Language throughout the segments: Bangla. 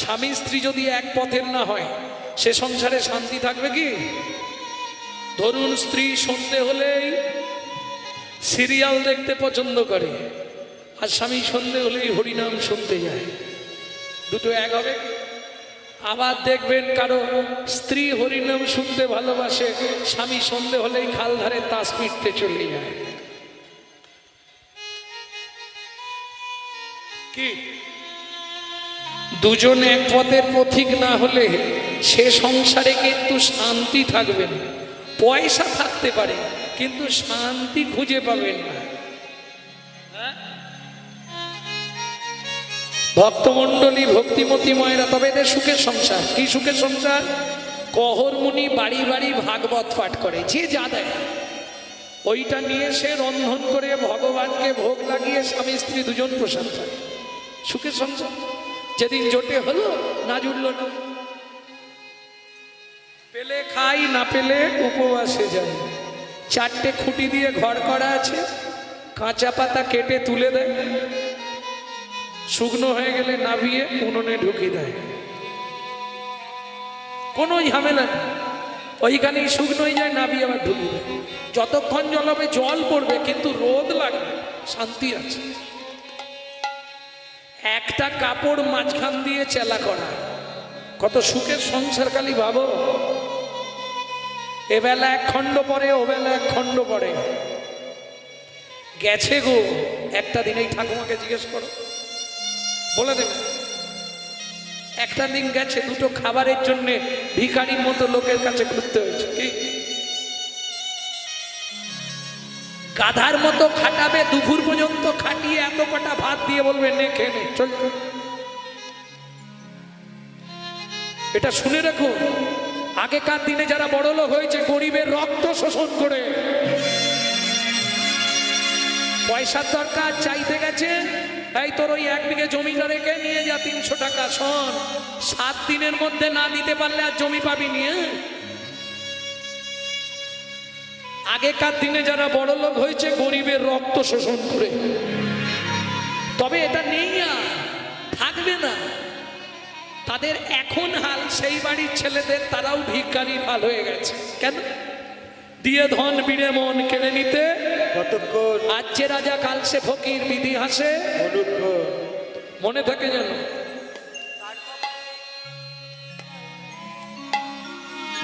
স্বামী স্ত্রী যদি এক পথের না হয় সে সংসারে শান্তি থাকবে কি? ধরুন স্ত্রী সন্ধে হলেই সিরিয়াল দেখতে পছন্দ করে আর স্বামী সন্ধে হলেই হরিনাম শুনতে যায়, দুটো এক হবে? আবার দেখবেন কারো স্ত্রী হরিনাম শুনতে ভালোবাসে, স্বামী সন্ধে হলেই খাল ধারে তাস পিটতে চলে যায়। কি দুজন এক পথের পথিক না হলে সে সংসারে কিন্তু শান্তি থাকবে না। পয়সা থাকতে পারে কিন্তু শান্তি খুঁজে পাবেন না। ভক্তমণ্ডলী ভক্তিমতী মায়েরা, তবে এদের সুখের সংসার। কি সুখের সংসার? কহরমুনি বাড়ি বাড়ি ভাগবত পাঠ করে, যে যা দেয় ওইটা নিয়ে সে রন্ধন করে ভগবানকে ভোগ লাগিয়ে স্বামী স্ত্রী দুজন প্রসাদ পায়। সুখের সংসার। যেদিন জোটে হলো না জুটলো না, পেলে খাই না পেলে উপবাসে যায়। চারটে খুঁটি দিয়ে ঘর করা আছে, কাঁচা পাতা কেটে তুলে দেয়, শুকনো হয়ে গেলে নাবিয়ে উনুনে ঢুকিয়ে দেয়। কোনো ঝামেলা নেই, ওইখানেই শুকনো হয়ে যায়, নাবিয়ে আবার ঢুকিয়ে দেয়। যতক্ষণ জল হবে জল পড়বে কিন্তু রোদ লাগবে, শান্তি আছে। একটা কাপড় মাঝখান দিয়ে চেলা করা, কত সুখের সংসার। খালি ভাবো, এবেলা এক খণ্ড পরে, ওবেলা এক খণ্ড পরে। গেছে গো একটা দিন, এই ঠাকুমাকে জিজ্ঞেস করো, বলে দেবে। একটা দিন গেছে, দুটো খাবারের জন্য ভিখারির মতো লোকের কাছে ঘুরতে হয়েছে। কি গাধার মতো খাটাবে, দুপুর পর্যন্ত খাটিয়ে এত কটা ভাত দিয়ে বলবে নে খেয়ে নে, চল। এটা শুনে রাখো, আগেকার দিনে যারা বড় লোক হয়েছে গরিবের রক্ত শোষণ করে। পয়সার দরকার, চাইতে গেছে, এই তোর ওই 1 বিঘে জমিটা রেখে নিয়ে যা 300 টাকা। শোন, 7 দিনের মধ্যে না দিতে পারলে আর জমি পাবি নিয়ে। আগেকার দিনে যারা বড় লোক হয়েছে গরিবের রক্ত শোষণ করে। তবে এটা নেই আর থাকবে না। তাদের এখন হাল সেই বাড়ির ছেলেদের, তারাও ভিখারির হাল হয়ে গেছে। কেন? দিয়ে ধন বিড়ে মন কেড়ে নিতে কতক্ষণ। আজ যে রাজা কাল সে ফকির, বিধি হাসে মনে থাকে যেন।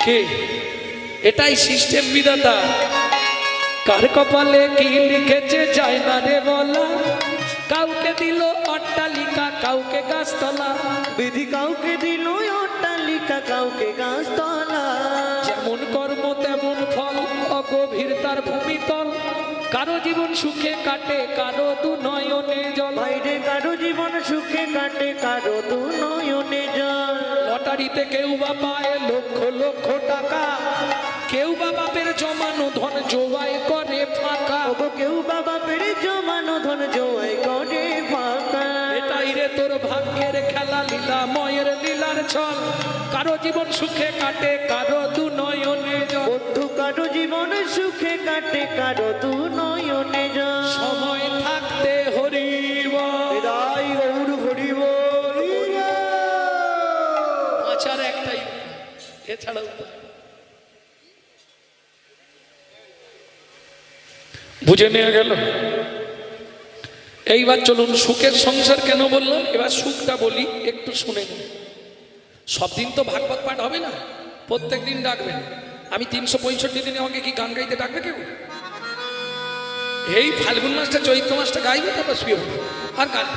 কে? এটাই সিস্টেম বিধাতা। কার কপালে কি লিখেছে যায় না রে বলা। কাউকে দিল অট্টালিকা, কাউকে গাছতলা। বিধি কাউকে দিল অট্টালিকা, কাউকে গাছতলা। যেমন কর্ম তেমন ফল, অগভীর তার ভূমিতল। কারো জীবন সুখে কাটে, কারো দু নয়নে জল। বাইরে কারো জীবন সুখে কাটে, কারো দু নয়নে জল। লটারিতে কেউ বা পায় লক্ষ লক্ষ টাকা, কেউ বা বাপের জমানো ধন জোয়াই করে ফাঁকা। কেউ বাবা পেরে জমানো ধন জোয়াই করে ফাঁকা। এটাই রে তোর ভাগ্যের খেলা, লীলা ময়ের লীলার ছল। কারো জীবন সুখে কাটে, কারো দু নয়নে জল। বন্ধু কারো জীবন সুখে কাটে, কারো দু নয়নে জল। সময় থাকতে হরিব রাই গৌর হরিব। আচার একটাই, এছাড়াও বুঝে নেওয়া গেল। এইবার চলুন সুখের সংসার কেন বললাম, এবার সুখটা বলি, একটু শুনে নিন। সব দিন তো ভাগবত পাঠ হবে না, প্রত্যেক দিন ডাকবেন। আমি 365 দিনে আমাকে কি গান গাইতে ডাকবে কেউ? এই ফাল্গুন মাসটা চৈত্র মাসটা গাইবে, তারপর শুয়ে হবে আর গান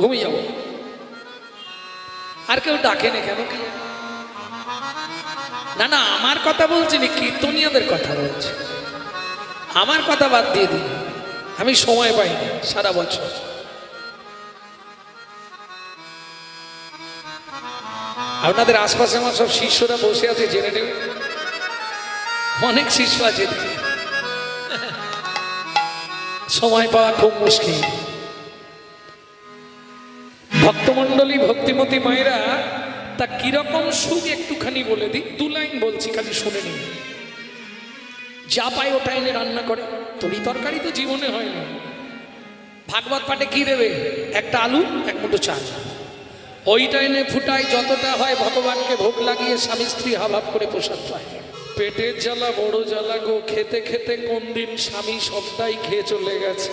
ঘুমিয়ে যাবো। আর কেউ ডাকে না কেন? না না, আমার কথা বলছি না, কীর্তনীয়দের কথা বলছি। আমার কথা বাদ দিয়ে দিন, আমি সময় পাই না সারা বছর। আপনাদের আশপাশে আমার সব শিষ্যরা বসে আছে, জেনে নেবে। অনেক শিষ্য আছে, সময় পাওয়া খুব মুশকিল। ভক্তমণ্ডলী ভক্তিমতী মায়েরা, তা কিরকম সুখ একটুখানি বলে দিই, 2 লাইন বলছি, খালি শুনে নিন। যা পায় ওটা এনে রান্না করে, তরি তরকারি তো জীবনে হয় না। ভাগবত পাঠে কি দেবে? একটা আলু, 1 মুঠো চাল। ওইটা এনে ফুটাই, যতটা হয় ভগবানকে ভোগ লাগিয়ে স্বামী স্ত্রী হাভাব করে প্রসাদ পায়। পেটের জ্বালা বড় জ্বালা গো, খেতে খেতে কোন দিন স্বামী সবটাই খেয়ে চলে গেছে।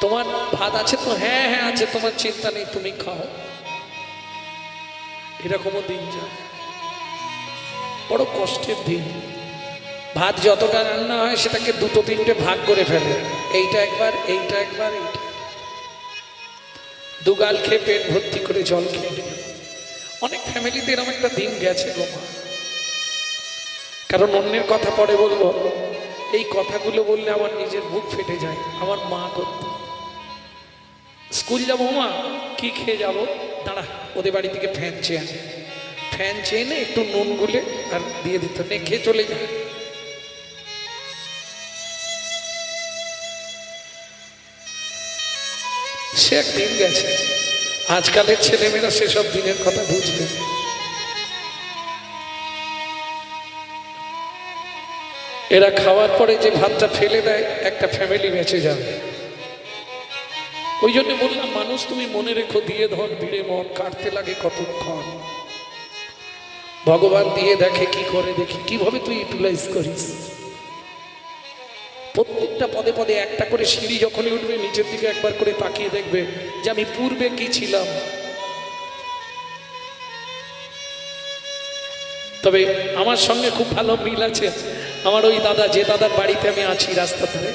তোমার ভাত আছে তো? হ্যাঁ হ্যাঁ আছে, তোমার চিন্তা নেই, তুমি খাও। এরকমও দিন যায়, বড় কষ্টের দিন। ভাত যতটা রান্না হয় সেটাকে দুটো তিনটে ভাগ করে ফেলে, এইটা একবার, এইটা একবার, এইটা। দুগাল খেয়ে পেট ভর্তি করে জল খেয়ে নিল। অনেক ফ্যামিলিতে এরকম একটা দিন গেছে গো মা। কারণ অন্যের কথা পরে বলবো, এই কথাগুলো বললে আমার নিজের বুক ফেটে যায়। আমার মা করত, স্কুল যাবো মা, কি খেয়ে যাবো, দাঁড়া ওদের বাড়ি থেকে ফ্যান চেয়ে আনে, ফ্যান চেয়ে এনে একটু নুন গুলে আর দিয়ে দিত, নে খেয়ে চলে যায়। সে একদিন গেছে। আজকালের ছেলেমেয়েরা সেসব দিনের কথা বুঝবে। এরা খাওয়ার পরে যে ভাতটা ফেলে দেয়, একটা ফ্যামিলি বেঁচে যাবে। ওই জন্য বললাম, মানুষ তুমি মনে রেখো, দিয়ে ধন ভিড়ে মন, কাটতে লাগে কতক্ষণ। ভগবান দিয়ে দেখে কি করে, দেখি কিভাবে তুই ইউটিলাইজ করিস। প্রত্যেকটা পদে পদে একটা করে সিঁড়ি যখনই উঠবে, নিচের দিকে একবার করে তাকিয়ে দেখবে যে আমি পূর্বে কি ছিলাম। তবে আমার সঙ্গে খুব ভালো মিল আছে আমার ওই দাদা, যে দাদার বাড়িতে আমি আছি রাস্তা ধারে,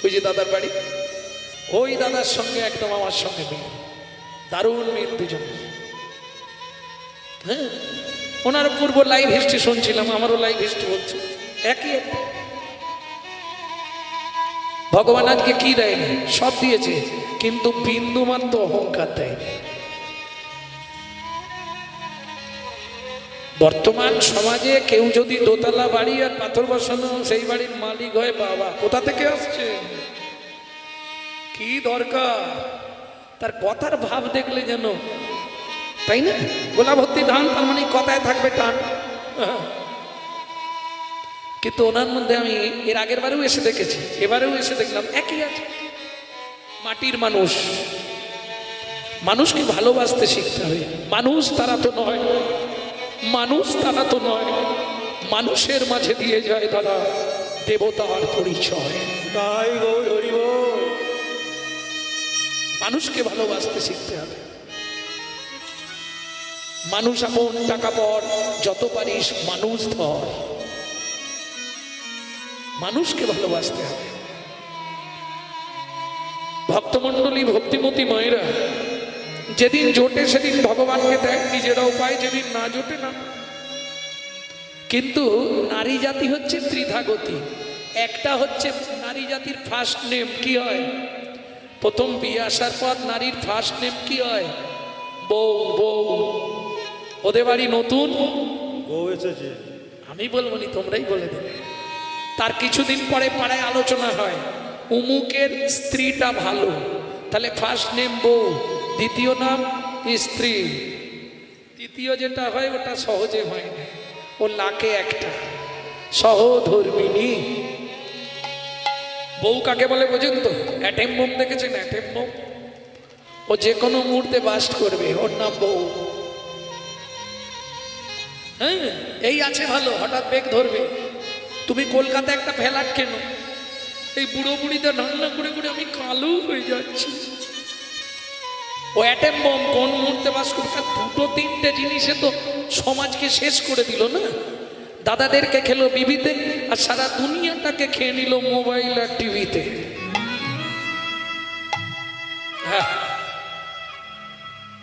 ওই যে দাদার বাড়ি, ওই দাদার সঙ্গে একদম আমার সঙ্গে মিল, দারুণ মিল দুজন। হ্যাঁ, ওনার পূর্ব লাইভ হিস্ট্রি শুনছিলাম, আমারও লাইভ হিস্ট্রি বলছে একই। ভগবান আজকে কি দেয়নি, সব দিয়েছে, কিন্তু বিন্দু মাত্র অহংকার দেয়নি। বর্তমান সমাজে কেউ যদি দোতলা বাড়ি আর পাথর বসানো সেই বাড়ির মালিক হয়, বাবা কোথা থেকে আসছে, কি দরকার, তার কথার ভাব দেখলে যেন, তাই না? গোলা ভর্তি ধান, তার মানে কথায় থাকবে টান। কিন্তু ওনার মধ্যে আমি এর আগের বারেও এসে দেখেছি, এবারেও এসে দেখলাম একই আছে। মাটির মানুষ, মানুষকে ভালোবাসতে শিখতে হবে। মানুষ তারা তো নয়, মানুষ তারা তো নয়, মানুষের মাঝে দিয়ে যায় দাদা দেবতার পরিচয়। তাই গৌর হরি বল। মানুষকে ভালোবাসতে শিখতে হবে। মানুষ আপন, টাকা পর, যত পারিস মানুষ ধর। মানুষকে ভালোবাসতে হবে। ভক্তমণ্ডলী, ভক্তিমতী মায়েরা যেদিন জোটে সেদিন ভগবানকে দেয়, নিজেরাও পায়, যেদিন না জোটে না। কিন্তু নারী জাতি হচ্ছে ত্রিধাগতি। একটা হচ্ছে নারী জাতির ফার্স্ট নেম কি হয়, প্রথম বিয়ে আসার পর নারীর ফার্স্ট নেম কি হয়, বউ। বউ, ওদের বাড়ি নতুন বউ এসেছে, আমি বলবো নি, তোমরাই বলে দেবে। তার কিছুদিন পরে পাড়ায় আলোচনা হয়, উমুকের স্ত্রীটা ভালো, তাহলে ফার্স্ট নেম বউ, দ্বিতীয় নাম স্ত্রী, তৃতীয় যেটা হয় ওটা সহজে হয় না, ও লাকে একটা, সহধর্মিনী। বউ কাকে বলে বোঝেন তো? অ্যাটেম বোম দেখেছেন? অ্যাটেম বোম, ও যে কোনো মুহূর্তে বাস্ট করবে, ওর নাম বউ। হ্যাঁ, এই আছে ভালো, হঠাৎ বেগ ধরবে। তুমি কলকাতায় একটা ফ্ল্যাট কেন, এই বুড়ো বুড়িতে রান্না করে করে আমি কালো হয়ে যাচ্ছি, ও অ্যাটেম বোম, কোন মুহূর্তে বাস করছে। দুটো তিনটে জিনিসে তো সমাজকে শেষ করে দিল না। দাদাদেরকে খেলো বিবিতে, আর সারা দুনিয়াটাকে খেয়ে নিল মোবাইল আর টিভিতে। হ্যাঁ,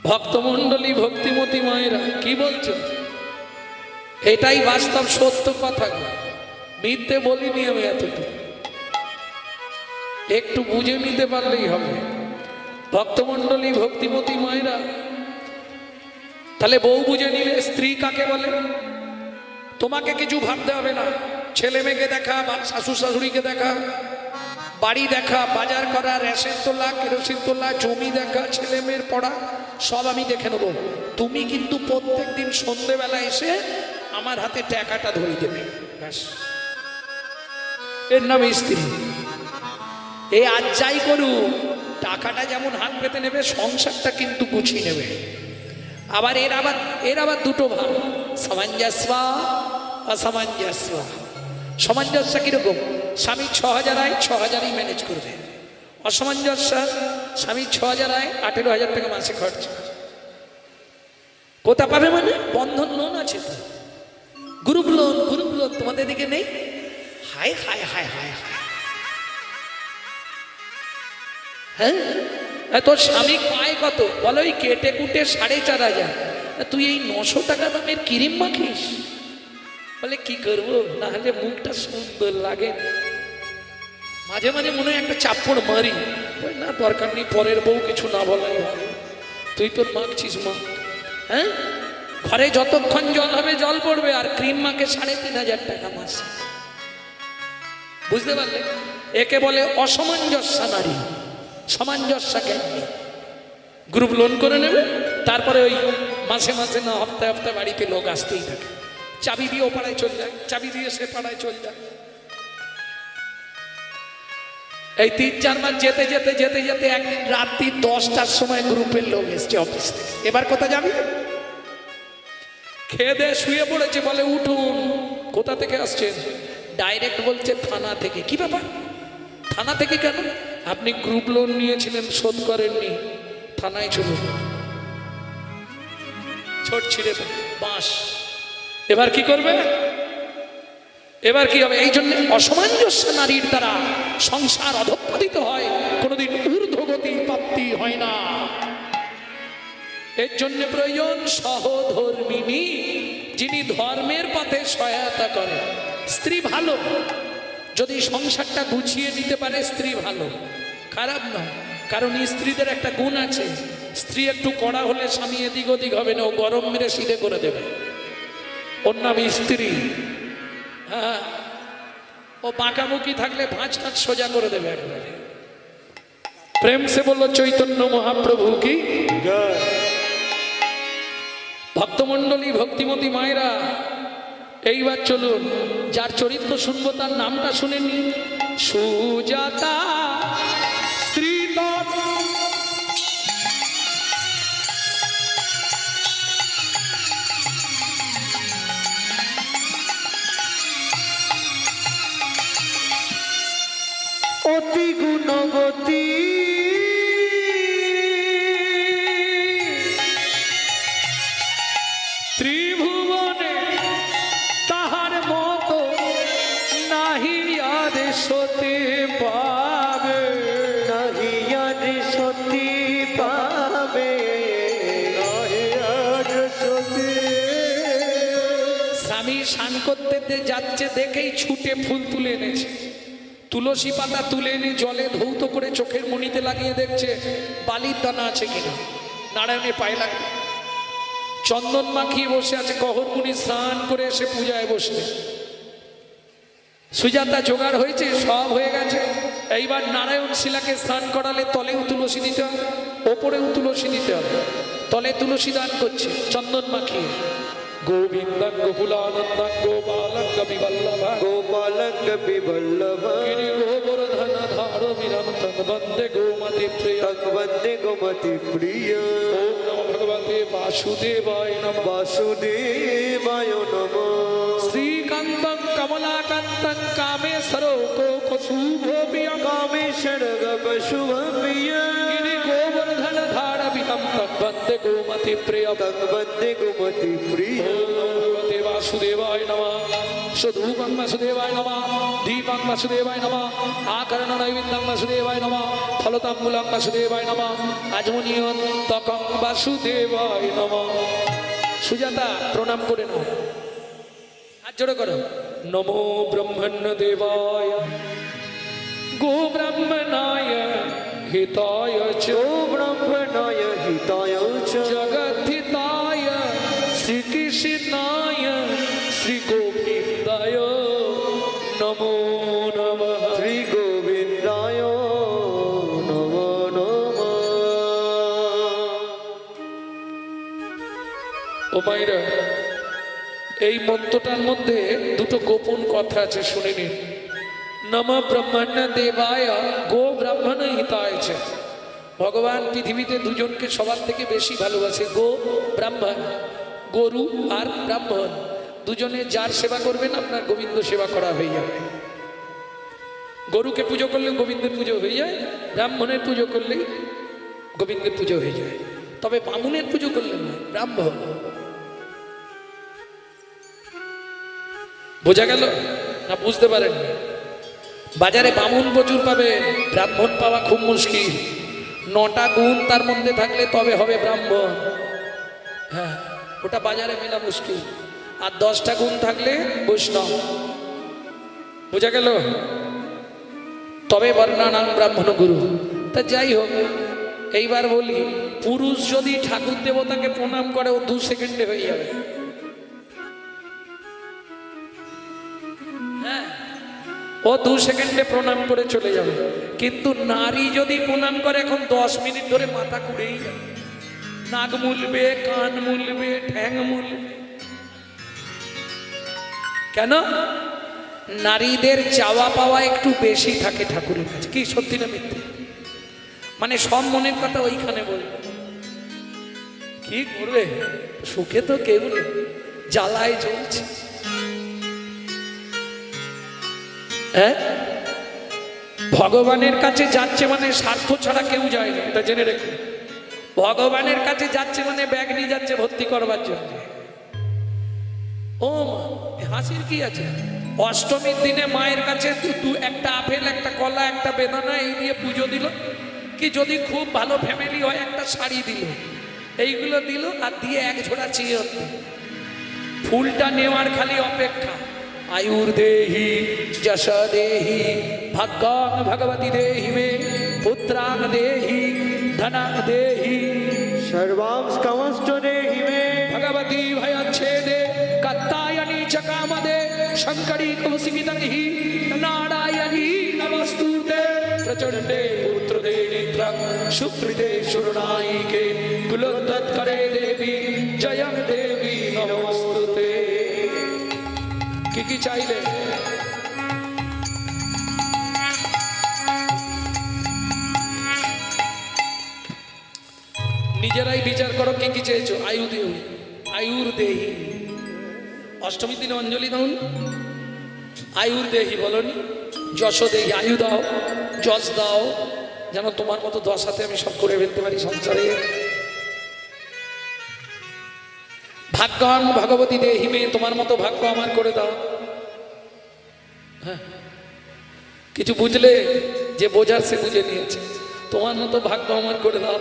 ভক্তমণ্ডলী, ভক্তিমতী মায়েরা কি বলছো? এটাই বাস্তব সত্য কথা, মিথ্যে বলিনি আমি এতটুকু, একটু বুঝে নিতে পারলেই হবে। ভক্তমণ্ডলী, ভক্তিমতী মায়েরা, তাহলে বউ বুঝে নিলে স্ত্রী কাকে বলে? তোমাকে কিছু ভাবতে হবে না, ছেলে মেয়েকে দেখা, শাশুড় শাশুড়িকে দেখা, বাড়ি দেখা, বাজার করা, রেশন তোলা, কেরোসিন তোলা, জমি দেখা, ছেলে মেয়ের পড়া, সব আমি দেখে নেব। তুমি কিন্তু প্রত্যেক দিন সন্ধ্যেবেলা এসে আমার হাতে টাকাটা ধরে দেবে, ব্যাস, এর নাম স্ত্রী। এই আজ যাই করুক, টাকাটা যেমন হাত পেতে নেবে, সংসারটা কিন্তু গুছিয়ে নেবে। আবার এর আবার দুটো ভাগ, সামঞ্জস্য অসামঞ্জস্য। সামঞ্জস্য কিরকম? স্বামী 6,000 আয়, 6,000ই ম্যানেজ করবে। অসামঞ্জস্য, স্বামী 6,000 আয়, 18,000 টাকা মাসে খরচ। কোথা পাবে মানে? বন্ধন লোন আছে তো, গ্রুপ লোন তোমাদের দিকে নেই? হায় হায় হায় হায় হায়। হ্যাঁ, তোর স্বামী পায় কত? বলো ওই কেটে কুটে 4,500। তুই এই 900 টাকা দামের ক্রিম মাখিস? বলে কি করবো, না হলে মুখটা সুন্দর লাগে। মাঝে মাঝে মনে হয় একটা চাপড় মারি, না দরকার নেই, পরের বউ কিছু না বলাই ভালো, তুই তোর মাখছিস মা। হ্যাঁ, ঘরে যতক্ষণ জল হবে জল পড়বে, আর ক্রিম মাকে 3,500 টাকা মাসে। বুঝতে পারলে? একে বলে অসামঞ্জস্য নারী, সামঞ্জস্য জ্ঞান নেই। গ্রুপ লোন করে নেবে, তারপরে ওই মাসে মাসে না হপ্তাহে হপ্তাহে বাড়িতে লোক আসতেই থাকে, চাবি দিয়ে ও পাড়ায় চলে যায়, চাবি দিয়ে সে পাড়ায় চলে যায়। এই 3-4 মাস যেতে যেতে যেতে যেতে একদিন রাত্রি 10টার সময় গ্রুপের লোক এসছে অফিস থেকে। এবার কোথায় যাবি? খেয়ে দিয়ে শুয়ে পড়েছে, বলে উঠুন। কোথা থেকে আসছেন? ডাইরেক্ট বলছে থানা থেকে। কি ব্যাপার, থানা থেকে কেন? আপনি গ্রুপ লোন নিয়েছিলেন, শোধ করেননি, থানায় চলুন। ছোট ছিঁড়ে বাঁশ। এবার কি করবে? এবার কি হবে? এই জন্য অসামঞ্জস্য নারীর দ্বারা সংসার অধঃপতিত হয়, কোনোদিন ঊর্ধ্বগতি প্রাপ্তি হয় না। এর জন্য প্রয়োজন সহধর্মিণী, যিনি ধর্মের পথে সহায়তা করে। স্ত্রী ভালো, যদি সংসারটা গুছিয়ে নিতে পারে স্ত্রী ভালো, খারাপ নয়। কারণ স্ত্রীদের একটা গুণ আছে, স্ত্রী একটু কড়া হলে স্বামী এদিক ওদিক হবে না, ও গরম মেরে সিধে করে দেবে। ওর নাম স্ত্রী। হ্যাঁ, ও বাঁকাবুকি থাকলে ভাঁজ টাঁচ সোজা করে দেবে একবারে। প্রেম সে বলল চৈতন্য মহাপ্রভু কি। ভক্তমণ্ডলী, ভক্তিমতী মায়েরা, এইবার চলুন, যার চরিত্র শুনবো তার নামটা শুনেনি। সুজাতা স্ত্রী অতি গুণবতী, ত্রিভুবনে তাহার মতো নাহি আর সতে পাবে, নাহি আর সতী পাবে, নাহি আর সতী। স্বামী স্নান করতে যাচ্ছে দেখেই ছুটে ফুল তুলে এনেছে, তুলসী পাতা তুলে এনে জলে ধৌত করে চোখের মণিতে লাগিয়ে দেখছে বালির দানা আছে কিনা, নারায়ণের পায়ে লাগবে। চন্দন মাখিয়ে বসে আছে, গহরমুনি স্নান করে এসে পূজায় বসলে। সুজাতা জোগাড় হয়েছে, সব হয়ে গেছে। এইবার নারায়ণ শিলাকে স্নান করালে তলেও তুলসী দিতে হবে, ওপরেও তুলসী দিতে হবে। তলে তুলসী দান করছে চন্দন মাখিয়ে। গোবিন্দং গোকুলানন্দং গোপালং কপিবল্লভং গোপালং কপিবল্লভং গিরি গোবর্ধন ধার বিরমতং বন্দে গোমতি প্রিয়ং বন্দে গোমতি প্রিয়। ওম নমো ভগবতে বাসুদেবায় নমঃ। বাসুদেবায় নমঃ। শ্রীকান্তং কমলাকান্তং কামেশ্বরো কোকশুভোপিয়ং কামেশ্বর শুভপ্রিয় গিরি গোবর্ধন ধার বিরমতং বন্দে গোমতি প্রিয়ং বন্দে গোমতি প্রিয়। ওম নমো ভগবতে বাসুদেবায় নমঃ। সধূপং বাসুদেবায় নমঃ, দীপং বাসুদেবায় নমঃ, আকর্ণ নৈবেদ্যং বাসুদেবায় নমঃ, ফলতাম্বূলং বাসুদেবায় নমঃ, আজমনীয়ন্তকং বাসুদেবায় নমঃ। সুজাতা প্রণাম করে নাও, হাত জোড়ো করো। নমো ব্রহ্মণ্য দেবায় গো ব্রাহ্মণায় হিতায় চ ও ব্রহ্মণায় হিতায় চ জগদ্ধিতায় শ্রীকৃষ্ণায় শ্রী গোবিন্দায় নমো নমঃ। শ্রী গোবিন্দায় নমো নমঃ। ও মায়েরা, এই মন্ত্রটার মধ্যে দুটো গোপন কথা আছে, শুনে নিন। নমঃ ব্রহ্মণ্য দেবায় গো ব্রাহ্মণ হিতায় চ। ভগবান পৃথিবীতে দুজনকে সবার থেকে বেশি ভালোবাসে, গো ব্রাহ্মণ, গরু আর ব্রাহ্মণ দুজনে যার সেবা করবেন আপনার গোবিন্দ সেবা করা হয়ে যাবে। গরুকে পুজো করলে গোবিন্দের পুজো হয়ে যায়, ব্রাহ্মণের পুজো করলেই গোবিন্দের পুজো হয়ে যায়। তবে বামুনের পুজো করলে না, ব্রাহ্মণ। বোঝা গেল না? বুঝতে পারেন? বাজারে বামুন প্রচুর পাবেন, ব্রাহ্মণ পাওয়া খুব মুশকিল। 9টা গুণ তার মধ্যে থাকলে তবে হবে ব্রাহ্মণ। হ্যাঁ, ওটা বাজারে মেলা মুশকিল। আর 10টা গুণ থাকলে বৈষ্ণব। বোঝা গেল? তবে বর্ণানাং ব্রাহ্মণ গুরু। তা যাই হোক, এইবার বলি, পুরুষ যদি ঠাকুর দেবতাকে প্রণাম করে ও 2 সেকেন্ডে হয়ে যাবে। হ্যাঁ, ও 2 সেকেন্ডে প্রণাম করে চলে যাবে। কিন্তু নারী যদি প্রণাম করে এখন 10 মিনিট ধরে মাথা কুড়েই যাবে, নাক মুলবে, কান মুলবে, ঠ্যাং মুলবে। কেন? নারীদের চাওয়া পাওয়া একটু বেশি থাকে ঠাকুরের কাছে। কি সত্যি না মিথ্যে? মানে সব মনের কথা ওইখানে বলবে। কি করবে? সুখে তো কেউ নেই, জ্বালায় জ্বলছে। হ্যাঁ, ভগবানের কাছে যাচ্ছে মানে স্বার্থ ছাড়া কেউ যায় না, এটা জেনে রেখো। ভগবানের কাছে যাচ্ছে মানে ব্যাগ নিয়ে যাচ্ছে ভর্তি করবার জন্য। ও মা, হাসির কি আছে? অষ্টমীর দিনে মায়ের কাছে একটা আপেল, একটা কলা, একটা বেদানা এই দিয়ে পুজো দিল। কি যদি খুব ভালো ফ্যামিলি হয় একটা শাড়ি দিল, এইগুলো দিল আর দিয়ে 1 ঝোড়া চেয়ে ফুলটা নেওয়ার খালি অপেক্ষা। আয়ুর দেহি যশ দেহি ভাগ্যাং ভগবতী দেহি মে পুত্রাং দেহি ধনাং দেহি সর্বাংশ কামশ্চ দেহি মে ভগবতী ভয়চ্ছেদে কাত্তায়নী চ কামদে শঙ্করী কৌশিকিতংহি নারায়ণী নমস্তুতে প্রচণ্ডে পুত্রদে নেত্রং সুপ্রীতে সুরনায়িকে কুলোদ্গৎকরে দেবী জয়ং দেবী নমস্তুতে। কি চাইলে? নিজেরাই বিচার করো কি কি চেয়েছো। আয়ু দেহি, আয়ুর দেহি। অষ্টমীর দিনে অঞ্জলি দাও, আয়ুর দেহি বলনি, যশ দেহি, আয়ু দাও, যশ দাও, যেন তোমার মতো 10 হাতে আমি সব করে ফেলতে পারি সংসারে। ভাগ্যাং ভগবতী দেহি মে, তোমার মতো ভাগ্য আমার করে দাও। হ্যাঁ, কিছু বুঝলে? যে বোঝার সে বুঝে নিয়েছে। তোমার মতো ভাগ্য আমার করে দাও,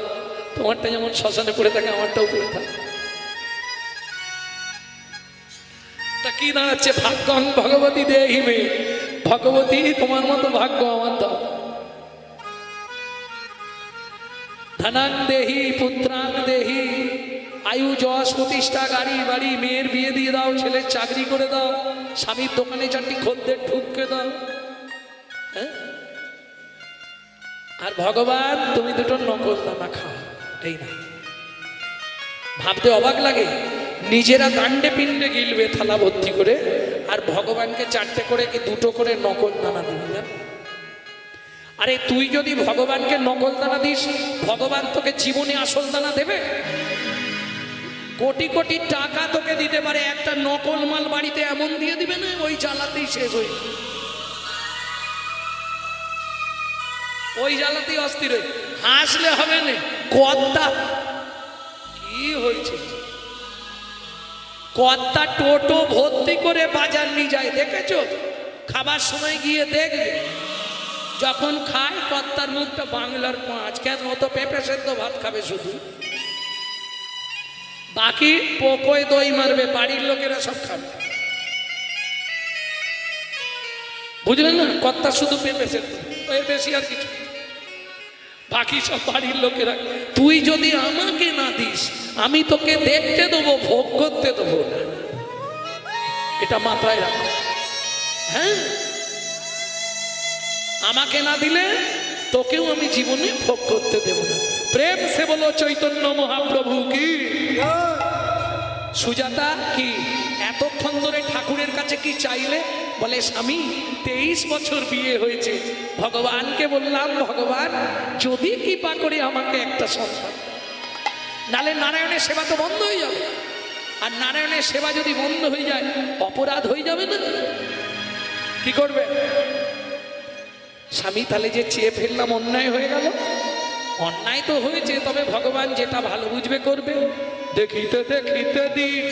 তোমারটা যেমন শ্মশানে পড়ে থাকে আমারটাও পড়ে থাকে। তা কি দাঁড়াচ্ছে? ভাগ্যাং ভগবতী দেহি মে, ভগবতী তোমার মতো ভাগ্য আমার দাও। ধনাং দেহি পুত্রাং দেহি, আয়ু যশ প্রতিষ্ঠা গাড়ি বাড়ি, মেয়ের বিয়ে দিয়ে দাও, ছেলের চাকরি করে দাও, স্বামীর দোকানে 4টি খদ্দের ঢুককে দাও। হ্যাঁ, আর ভগবান তুমি 2টো নকল দানা খাও। এই না, ভাবতে অবাক লাগে। নিজেরা কাণ্ডে পিণ্ডে গিলবে থালা ভর্তি করে, আর ভগবানকে 4টে করে কি 2টো করে নকল দানা দিবে। আরে তুই যদি ভগবানকে নকল দানা দিস, ভগবান তোকে জীবনে আসল দানা দেবে? কোটি কোটি টাকা তোকে দিতে পারে, একটা নকল মাল বাড়িতে এমন দিয়ে দিবে না, ওই জ্বালাতেই শেষ হয়ে, ওই জ্বালাতেই অস্থির হয়ে হাসলে হবে না। কর্তা কি হয়েছে? কর্তা টোটো ভর্তি করে বাজার নিয়ে যায়, দেখেছো? খাবার সময় গিয়ে দেখবে, যখন খায় কর্তার মুখটা বাংলার 5, কেন? ও তো পেঁপে সেদ্ধ ভাত খাবে শুধু, বাকি পোকোয় দই মারবে, বাড়ির লোকেরা সব খাবে। বুঝলেন না? কর্তা শুধু পেঁপে সেদ্ধ, এর বেশি আর কিছু, বাকি সব বাড়ির লোকেরা। তুই যদি আমাকে না দিস, আমি তোকে দেখতে দেবো, ভোগ করতে দেবো না। এটা মাথায় রাখ। হ্যাঁ, আমাকে না দিলে তোকেও আমি জীবনে ভোগ করতে দেব না। প্রেম সে বলো চৈতন্য মহাপ্রভু কি। সুজাতা কি এতক্ষণ ধরে ঠাকুরের কাছে কি চাইলে? বলে স্বামী 23 বছর বিয়ে হয়েছে, ভগবানকে বললাম ভগবান যদি কৃপা করে আমাকে একটা সন্তান, নালে নারায়ণের সেবা তো বন্ধ হয়ে যাবে, আর নারায়ণের সেবা যদি বন্ধ হয়ে যায় অপরাধ হয়ে যাবে না, কি করবে? স্বামী তাহলে যে চেয়ে ফেললাম অন্যায় হয়ে গেল, অন্যায় তো হয়েছে, তবে ভগবান যেটা ভালো বুঝবে করবে। দেখিতে দেখিতে দিন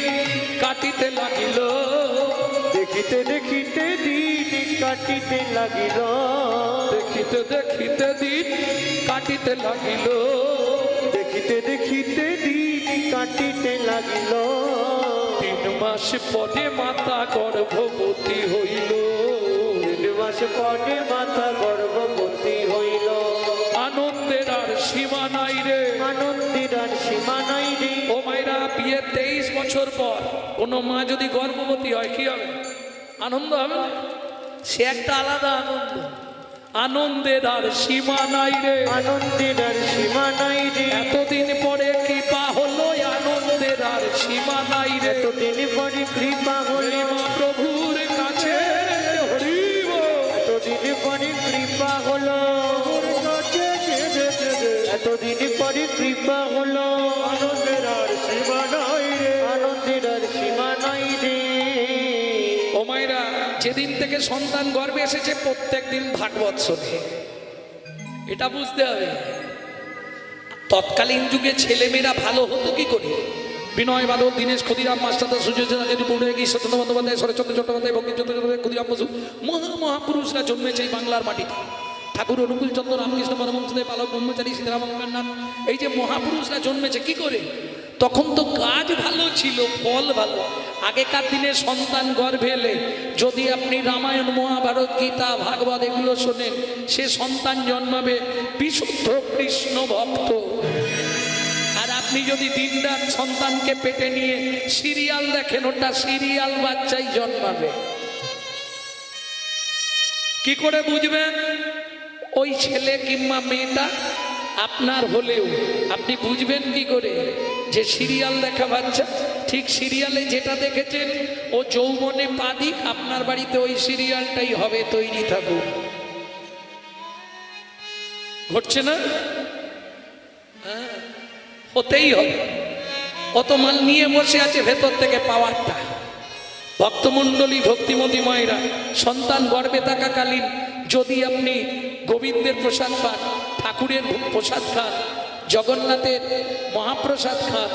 কাটিতে লাগিল, দেখিতে দেখিতে দিন কাটিতে লাগিল, দেখিতে দেখিতে দিন কাটিতে লাগিল, দেখিতে দেখিতে দিন কাটিতে লাগিল। 3 মাস পরে মাতা গর্ভবতী হইল, 3 মাস পরে মাতা গর্ভবতী হইল। আনন্দের আর সীমা নাই রে, আনন্দের আর সীমা নাই রে। ও মায়েরা বিয়ে 23 বছর পর কোনো মা যদি গর্ভবতী হয় কি হবে? আনন্দ হবে না? সে একটা আলাদা আনন্দ। আনন্দের আর সীমা নাই রে, আনন্দের আর সীমা নাই রে। এতদিন পরে কৃপা হলো, আনন্দের আর সীমা নাই রে। এতদিন পরে কৃপা হলো মা প্রভুর কাছে হরি বল। এতদিন পরে কৃপা হলো, এতদিন পরে কৃপা হলো। আনন্দের আর সীমা নাই রে, আনন্দের আর সীমা নাই রে। ও মায়েরা, যেদিন থেকে সন্তান গর্ভে এসেছে প্রত্যেক দিন ভাগবত শোনে, এটা বুঝতে হবে। তৎকালীন যুগে ছেলেমেয়েরা ভালো হতো কি করে? বিনয় বাদল, দীনেশ ক্ষুদিরাম, মাস্টার সুযোজনা, ঈশ্বরচন্দ্র বন্দ্যোপাধ্যায়, শরৎচন্দ্র চট্টোপাধ্যায়, বঙ্কিমচন্দ্র চট্টোপাধ্যায়, ক্ষুদিরাম বসু, মহামহাপুরুষরা জন্মেছে এই বাংলার মাটিতে। ঠাকুর অনুকূল চন্দ্র, রামকৃষ্ণ পরমহংসদেব, পালক ব্রহ্মচারী, সীতারাম অঙ্গনাথ, এই যে মহাপুরুষরা জন্মেছে কি করে? তখন তো কাজ ভালো ছিল, ফল ভালো। আগেকার দিনে সন্তান গর্ভে এলে যদি আপনি রামায়ণ, মহাভারত, গীতা, ভাগবত এগুলো শোনেন, সে সন্তান জন্মাবে বিশুদ্ধ কৃষ্ণ ভক্ত। আর আপনি যদি দিনরাত সন্তানকে পেটে নিয়ে সিরিয়াল দেখেন, ওটা সিরিয়াল বাচ্চাই জন্মাবে। কি করে বুঝবেন ওই ছেলে কিংবা মেয়েটা আপনার হলেও? আপনি বুঝবেন কি করে যে সিরিয়াল দেখা বাচ্চা? ঠিক সিরিয়ালে যেটা দেখেছেন ও যৌবনে পা দিক, আপনার বাড়িতে ওই সিরিয়ালটাই হবে, তৈরি থাকুক। ঘটছে না? হ্যাঁ, হতেই হবে। অত মাল নিয়ে বসে আছে ভেতর থেকে পাওয়ারটা। ভক্তমণ্ডলী, ভক্তিমতী মায়েরা, সন্তান গর্ভে থাকাকালীন যদি আপনি গোবিন্দের প্রসাদ পান, ঠাকুরের প্রসাদ খান, জগন্নাথের মহাপ্রসাদ খান,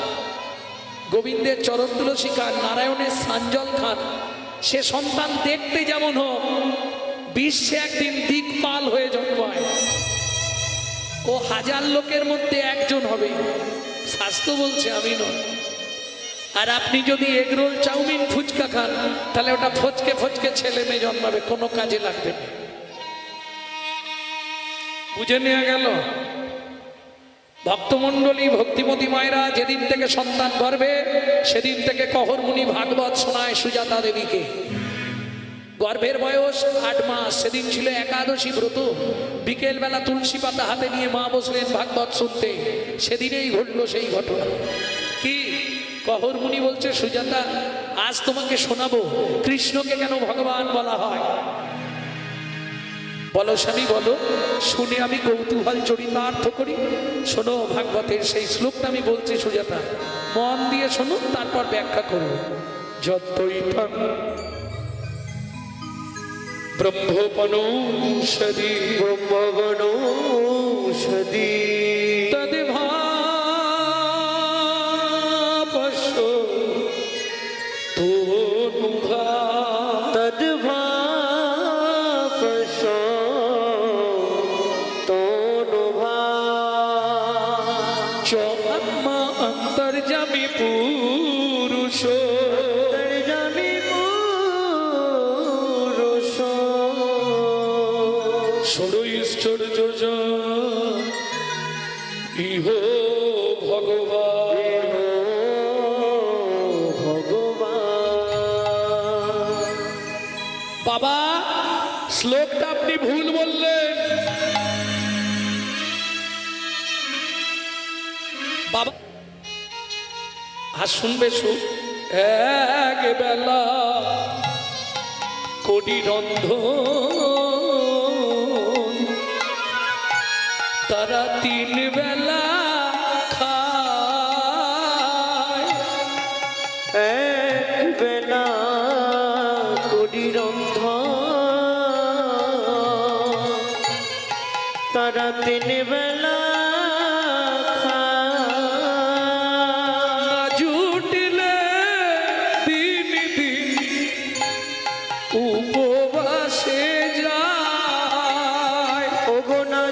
গোবিন্দের চরণ তুলসী খান, নারায়ণের সাঞ্জল খান, সে সন্তান দেখতে যেমন হোক, বিশ্বে একদিন দিকপাল হয়ে জন্মায়। ও 1000 লোকের মধ্যে একজন হবে, শাস্ত্র বলছে, আমি নয়। আর আপনি যদি এগরোল, চাউমিন, ফুচকা খান, তাহলে ওটা ফচকে ফচকে ছেলে মেয়ে জন্মাবে, কোনো কাজে লাগবে না। বুঝে নেওয়া গেল? ভক্তমণ্ডলী, ভক্তিমতী মায়েরা, যেদিন থেকে সন্তান গর্ভে সেদিন থেকে কহরমুনি ভাগবত শোনায় সুজাতা দেবীকে। গর্ভের বয়স 8 মাস, সেদিন ছিল একাদশী ব্রত। বিকেল বেলা তুলসী পাতা হাতে নিয়ে মা বসলেন ভাগবত শুনতে। সেদিনেই ঘটল সেই ঘটনা। কি? কহরমুনি বলছে, সুজাতা আজ তোমাকে শোনাবো কৃষ্ণকে কেন ভগবান বলা হয়। বলো স্বামী বলো, শুনে আমি কৌতূহল চরিতার্থ করি। শোনো, ভাগবতের সেই শ্লোকটা আমি বলছি সুজাতা, মন দিয়ে শোনো, তারপর ব্যাখ্যা করো। যতৈতং ব্রহ্মপনৌষধি ব্রহ্মবনৌষধি তদ্ভাপস্য তনুভা তদ্ভাপস্য তনুভা চ আত্মা অন্তর্যামী পুরুষ তর্জমি পুরুষ ষড়ৈশ্বর্য ইহ ভগবান। ভগবান। বাবা, শ্লোকটা আপনি ভুল বললেন। বাবা আর শুনবে এক বেলা করি রন্ধন, তারা 3 বেলা খায়। এক বেলা করি রন্ধন, তারা 3 বেলা খায়। জুটিলে দিন দিন উপবাসে যায়, ওগো না